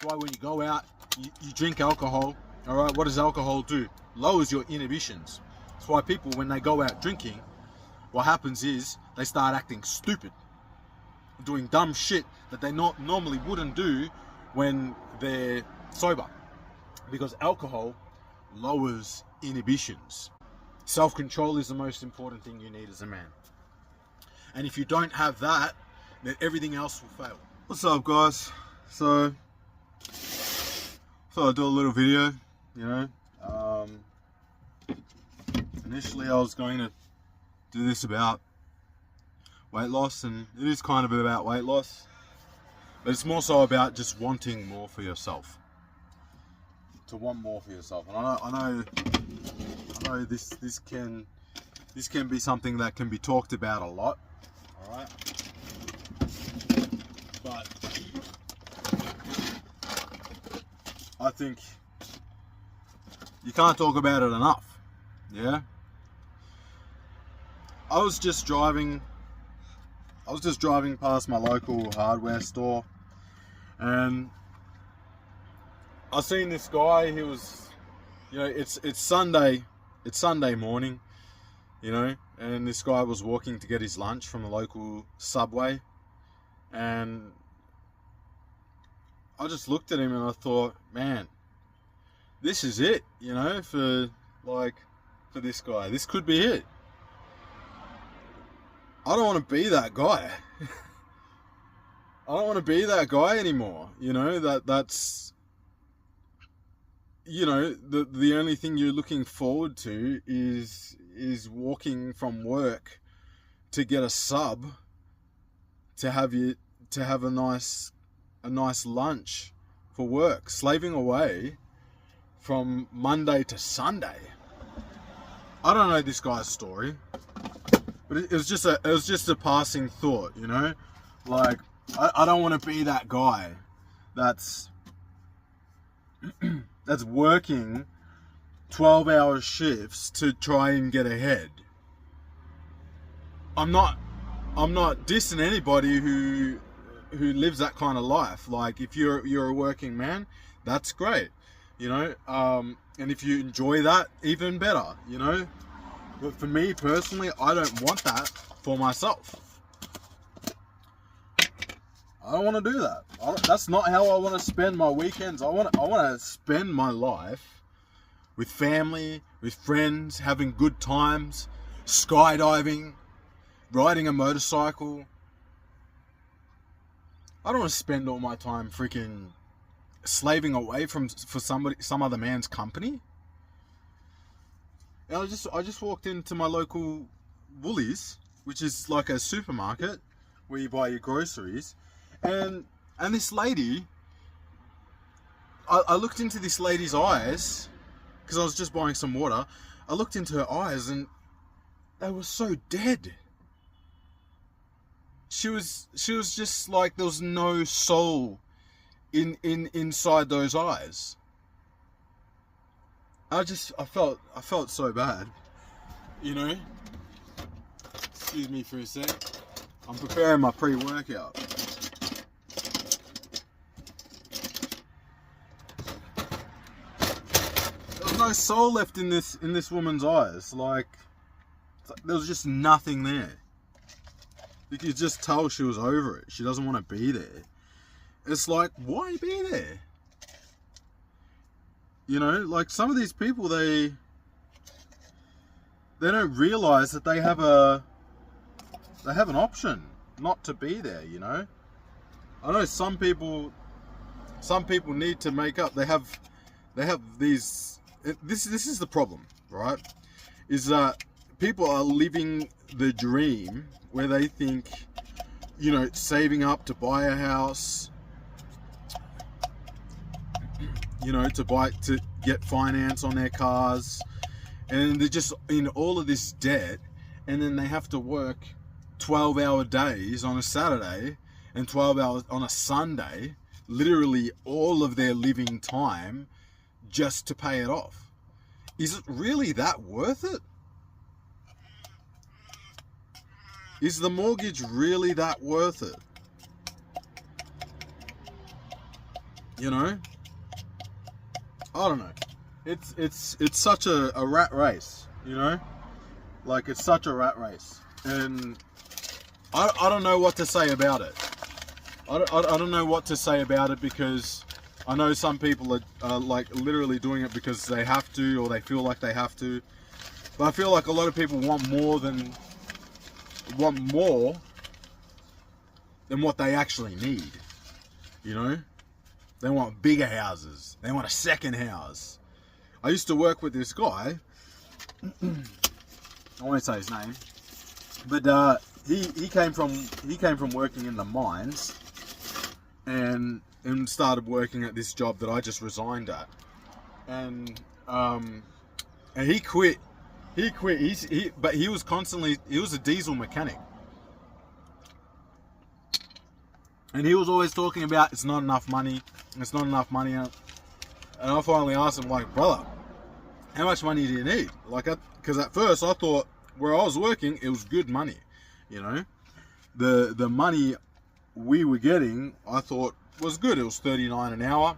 That's why when you go out, you drink alcohol. All right, what does alcohol do? Lowers your inhibitions. That's why people, when they go out drinking, what happens is they start acting stupid, doing dumb shit that they normally wouldn't do when they're sober, because alcohol lowers inhibitions. Self-control is the most important thing you need as a man, and if you don't have that, then everything else will fail. What's up, guys? So I'd do a little video, you know. Initially I was going to do this about weight loss, and it is kind of about weight loss, but it's more so about just wanting more for yourself. To want more for yourself. And I know this can be something that can be talked about a lot, alright? But I think you can't talk about it enough. Yeah? I was just driving past my local hardware store, and I seen this guy. He was, you know, it's Sunday morning, you know, and this guy was walking to get his lunch from the local Subway, and I just looked at him and I thought, man, this is it, you know, for this guy. This could be it. I don't want to be that guy. I don't want to be that guy anymore. You know, that's, you know, the only thing you're looking forward to is walking from work to get a sub to have a nice lunch for work, slaving away from Monday to Sunday. I don't know this guy's story, but it was just a passing thought, you know. Like, I don't want to be that guy that's working 12-hour shifts to try and get ahead. I'm not dissing anybody who lives that kind of life. Like, if you're a working man, that's great, you know. And if you enjoy that, even better, you know. But for me personally, I don't want that for myself. I don't want to do that. That's not how I want to spend my weekends. I want to spend my life with family, with friends, having good times, skydiving, riding a motorcycle. I don't want to spend all my time freaking slaving away for some other man's company. And I just walked into my local Woolies, which is like a supermarket where you buy your groceries, and this lady, I looked into this lady's eyes because I was just buying some water. I looked into her eyes and they were so dead. She was just like, there was no soul inside those eyes. I felt so bad, you know. Excuse me for a sec. I'm preparing my pre-workout. There was no soul left in this woman's eyes. Like, there was just nothing there. You could just tell she was over it. She doesn't want to be there. It's like, why be there? You know, like, some of these people, they don't realize that they have an option not to be there, you know. I know some people need to make up. They have these. This is the problem, right? Is that people are living the dream where they think, you know, saving up to buy a house, you know, to get finance on their cars, and they're just in all of this debt, and then they have to work 12-hour days on a Saturday and 12 hours on a Sunday, literally all of their living time, just to pay it off. Is it really that worth it? Is the mortgage really that worth it? You know, I don't know. It's such a rat race. You know, like it's such a rat race, and I don't know what to say about it. I don't know what to say about it, because I know some people are like literally doing it because they have to, or they feel like they have to. But I feel like a lot of people want more than what they actually need. You know, they want bigger houses. They want a second house. I used to work with this guy. I won't say his name, but he came from working in the mines, and started working at this job that I just resigned at, and he quit. But he was a diesel mechanic, and he was always talking about it's not enough money, and I finally asked him, like, brother, how much money do you need? Like, because at first I thought where I was working, it was good money, you know, the money we were getting, I thought was good. It was $39 an hour,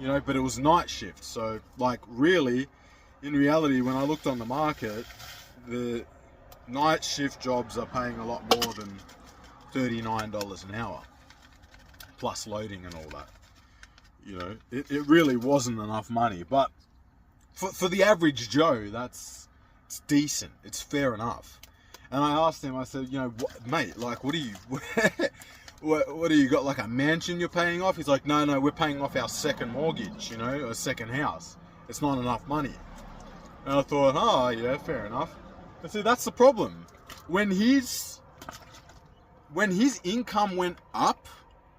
you know, but it was night shift. So, like, really, in reality, when I looked on the market, the night shift jobs are paying a lot more than $39 an hour, plus loading and all that. You know, it really wasn't enough money. But for the average Joe, it's decent. It's fair enough. And I asked him, I said, you know, mate, like, what do you... What do you got, like a mansion you're paying off? He's like, no, we're paying off our second mortgage, you know, a second house. It's not enough money. And I thought, oh, yeah, fair enough. I said, that's the problem. When his income went up,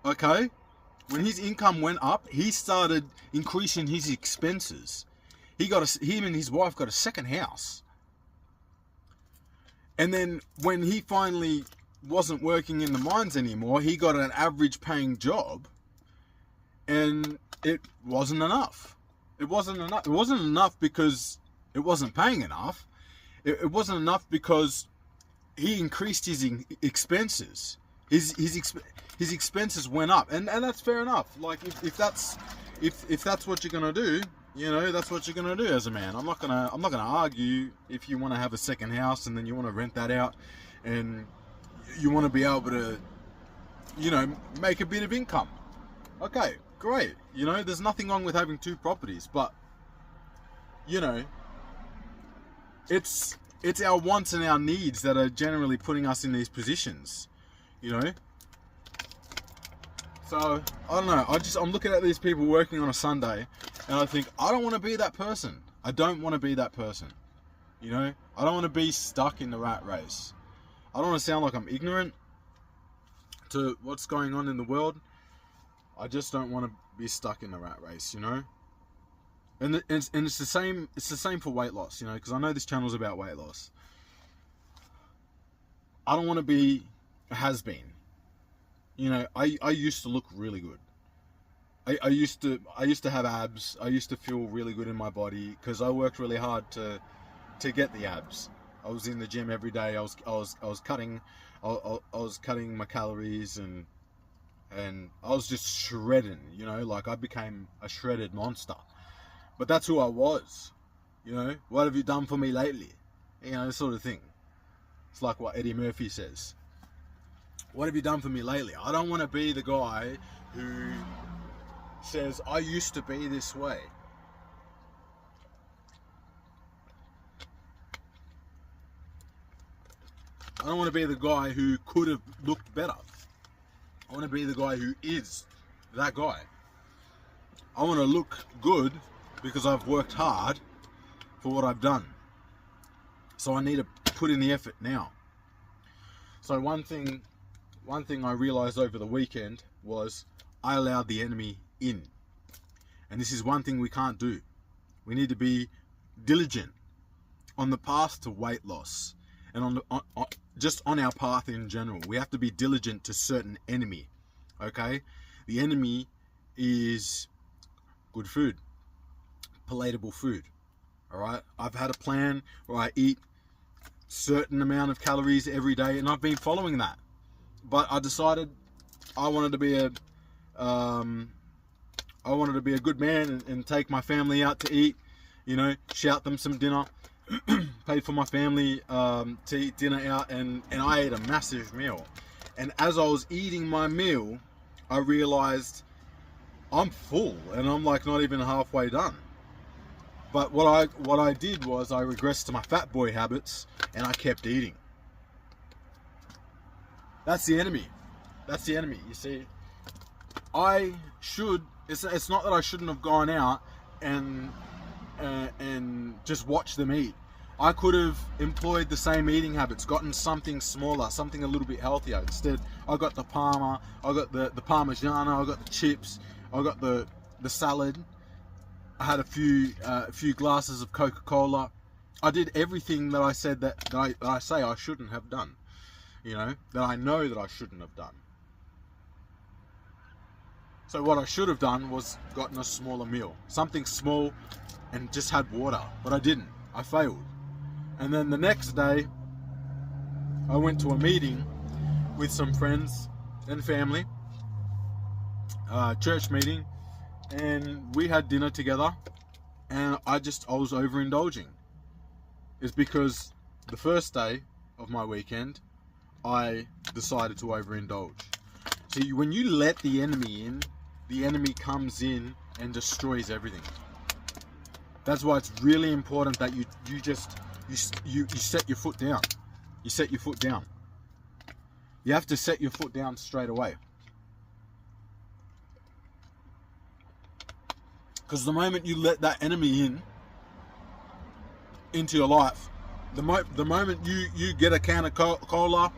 okay, he started increasing his expenses. Him and his wife got a second house. And then when he finally wasn't working in the mines anymore, he got an average paying job, and it wasn't enough. It wasn't enough because it wasn't paying enough. It wasn't enough because he increased his expenses. His expenses went up, and that's fair enough. Like, if that's what you're gonna do, you know, that's what you're gonna do as a man. I'm not gonna argue if you want to have a second house and then you want to rent that out, and you want to be able to, you know, make a bit of income. Okay, great. You know, there's nothing wrong with having two properties, but, you know, it's our wants and our needs that are generally putting us in these positions, you know. So, I don't know. I'm looking at these people working on a Sunday, and I think, I don't want to be that person. I don't want to be that person. You know, I don't want to be stuck in the rat race. I don't want to sound like I'm ignorant to what's going on in the world. I just don't want to be stuck in the rat race, you know. And it's the same. It's the same for weight loss, you know, because I know this channel's about weight loss. I don't want to be a has-been. You know, I used to look really good. I used to have abs. I used to feel really good in my body because I worked really hard to get the abs. I was in the gym every day. I was cutting my calories, and I was just shredding, you know, like I became a shredded monster. But that's who I was, you know. What have you done for me lately? You know, this sort of thing. It's like what Eddie Murphy says. What have you done for me lately? I don't want to be the guy who says, I used to be this way. I don't want to be the guy who could have looked better. I want to be the guy who is that guy. I want to look good because I've worked hard for what I've done. So I need to put in the effort now. So one thing I realized over the weekend was I allowed the enemy in. And this is one thing we can't do. We need to be diligent on the path to weight loss, and just on our path in general. We have to be diligent to certain enemy. Okay? The enemy is good food, palatable food. Alright? I've had a plan where I eat certain amount of calories every day, and I've been following that. But I decided I wanted to be I wanted to be a good man and take my family out to eat, you know, shout them some dinner. Paid for my family to eat dinner out, and I ate a massive meal. And as I was eating my meal, I realized I'm full and I'm like not even halfway done. But what I did was I regressed to my fat boy habits and I kept eating. That's the enemy. That's the enemy, you see. It's not that I shouldn't have gone out and just watched them eat. I could have employed the same eating habits, gotten something smaller, something a little bit healthier. Instead, I got the Parma, I got the Parmigiana, I got the chips, I got the salad. I had a few glasses of Coca-Cola. I did everything that I said that I say I shouldn't have done. You know, that I know that I shouldn't have done. So what I should have done was gotten a smaller meal, something small, and just had water. But I didn't. I failed. And then the next day, I went to a meeting with some friends and family, church meeting, and we had dinner together, and I was overindulging. It's because the first day of my weekend, I decided to overindulge. See, when you let the enemy in, the enemy comes in and destroys everything. That's why it's really important that you set your foot down. You set your foot down. You have to set your foot down straight away. Because the moment you let that enemy into your life, the moment you get a can of cola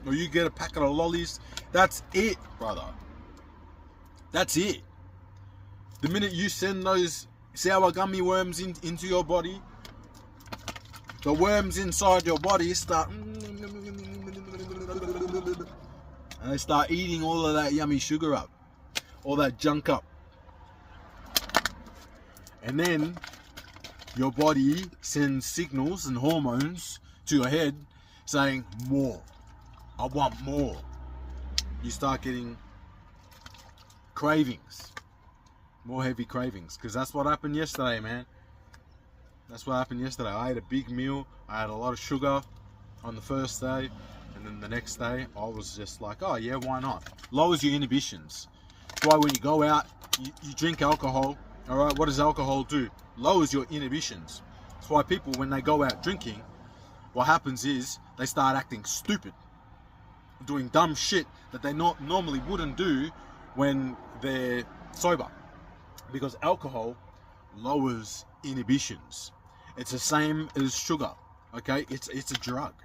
or you get a packet of lollies, that's it, brother. That's it. The minute you send those sour gummy worms into your body, the worms inside your body start, and they start eating all of that yummy sugar up, all that junk up. And then your body sends signals and hormones to your head saying, more. I want more. You start getting cravings. More heavy cravings. Because that's what happened yesterday, man. That's what happened yesterday. I ate a big meal. I had a lot of sugar on the first day. And then the next day, I was just like, oh yeah, why not? Lowers your inhibitions. That's why when you go out, you drink alcohol. All right, what does alcohol do? Lowers your inhibitions. That's why people, when they go out drinking, what happens is they start acting stupid, doing dumb shit that they normally wouldn't do when they're sober, because alcohol lowers inhibitions. It's the same as sugar. Okay, it's a drug,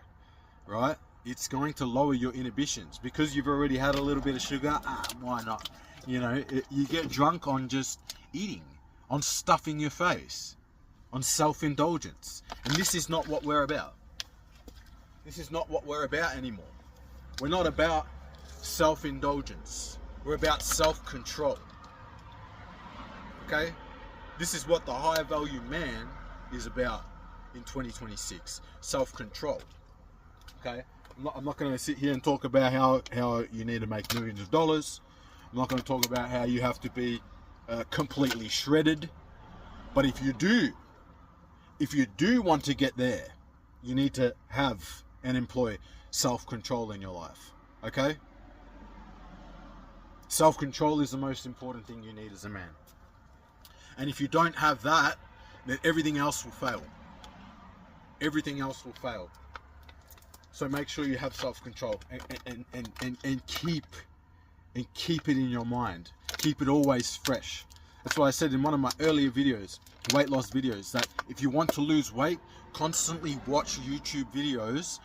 right? It's going to lower your inhibitions because you've already had a little bit of sugar. Why not? You know, you get drunk on just eating, on stuffing your face, on self-indulgence. And this is not what we're about. This is not what we're about anymore. We're not about self-indulgence. We're about self-control. Okay? This is what the high value man is about in 2026. Self-control. Okay? I'm not going to sit here and talk about how you need to make millions of dollars. I'm not going to talk about how you have to be completely shredded. But if you do want to get there, you need to have and employ self-control in your life. Okay? Self-control is the most important thing you need as a man. And if you don't have that, then everything else will fail. Everything else will fail. So make sure you have self-control and keep it in your mind. Keep it always fresh. That's why I said in one of my earlier videos, weight loss videos, that if you want to lose weight, constantly watch YouTube videos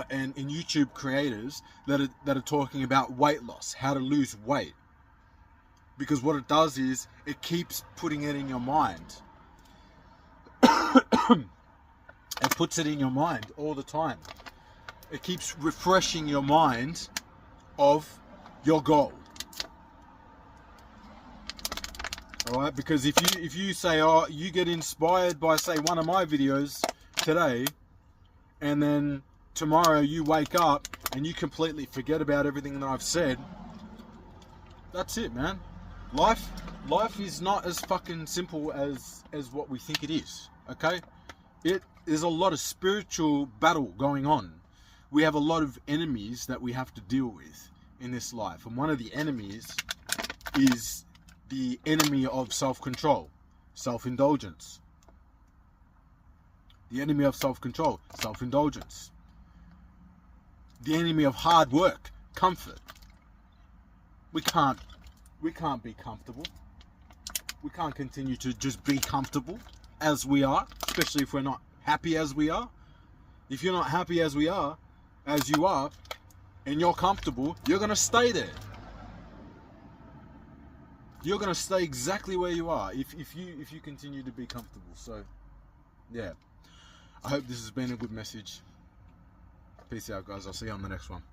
and YouTube creators that are talking about weight loss, how to lose weight. Because what it does is it keeps putting it in your mind. It puts it in your mind all the time. It keeps refreshing your mind of your goal. Alright, because if you say, oh, you get inspired by, say, one of my videos today, and then tomorrow you wake up and you completely forget about everything that I've said, that's it, man. Life is not as fucking simple as what we think it is. Okay, it is a lot of spiritual battle going on. We have a lot of enemies that we have to deal with in this life, and one of the enemies is the enemy of self-control, self-indulgence. The enemy of self-control, self-indulgence. The enemy of hard work, comfort. We can't be comfortable. We can't continue to just be comfortable as we are, especially if we're not happy as we are. If you're not happy as you are, and you're comfortable, you're gonna stay there. You're gonna stay exactly where you are if you continue to be comfortable. So, yeah. I hope this has been a good message. Peace out, guys. I'll see you on the next one.